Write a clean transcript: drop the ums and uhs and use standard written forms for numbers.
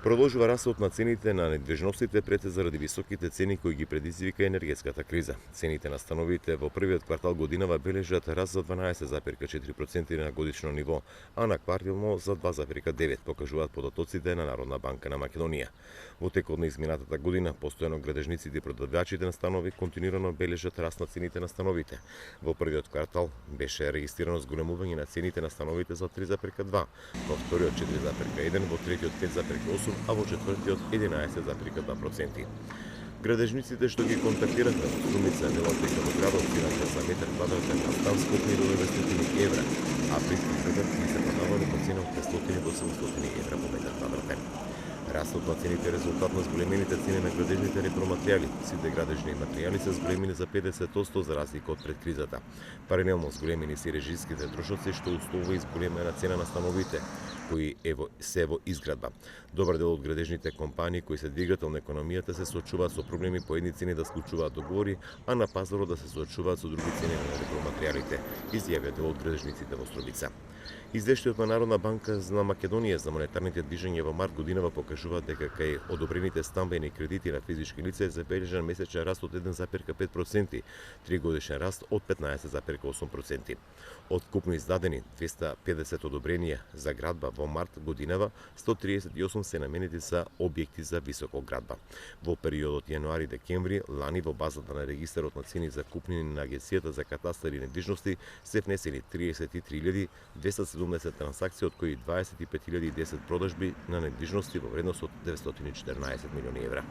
Продолжува растот на цените на недвижностите пред заради високите цени кои ги предизвика енергетската криза. Цените на становите во првиот квартал годинава бележат раст за 12,4% на годишно ниво, а на квартално за 2,9%, покажуваат податоците на Народна банка на Македонија. Во текот на изминатата година, постојано градежниците и продавачите на станови континуирано бележат раст на цените на становите. Во првиот квартал беше регистрирано зголемување на цените на становите за 3,2%, во вториот 4,1%, во третиот 5,8%, а во четвртиот 11,2%. Градежниците што ги контактиравме во Струмица велат дека во градот цената за метар квадратен на стан скокни до 900 евра, а при Приградот се продавали по цена од 500 до 700 евра по метар квадратен. Растот на цените е резултат на зголемените цени на градежните репроматеријали. Сите градежни материјали се зголемени за 50% за разлика од пред кризата. Паралелно зголемени се режиските трошоци што условува зголемена цена на становите кои се во изградба. Добар дел од градежните компании кои се двигател на економијата се соочуваат со проблеми по едни цени да склучуваат договори, а на пазарот да се соочуваат со други цени на репроматеријалите, изјавија дел од градежниците во Струмица. Извештајот на Народна банка на Македонија за монетарните движења во март годинава покажуваат дека кај одобрените стамбени кредити на физички лица е забележан месечен раст од 1,5%, тригодишен раст од 15,8%. Од вкупно издадени 250 одобренија за градба во март годинава, 138 се наменети за објекти за високоградба. Во периодот јануари-декември лани во базата на регистарот на цени за купнини на Агенцијата за катастар и недвижности се внесени 33.270 трансакции, од кои 25.010 продажби на недвижности во вредност од 914 милиони евра.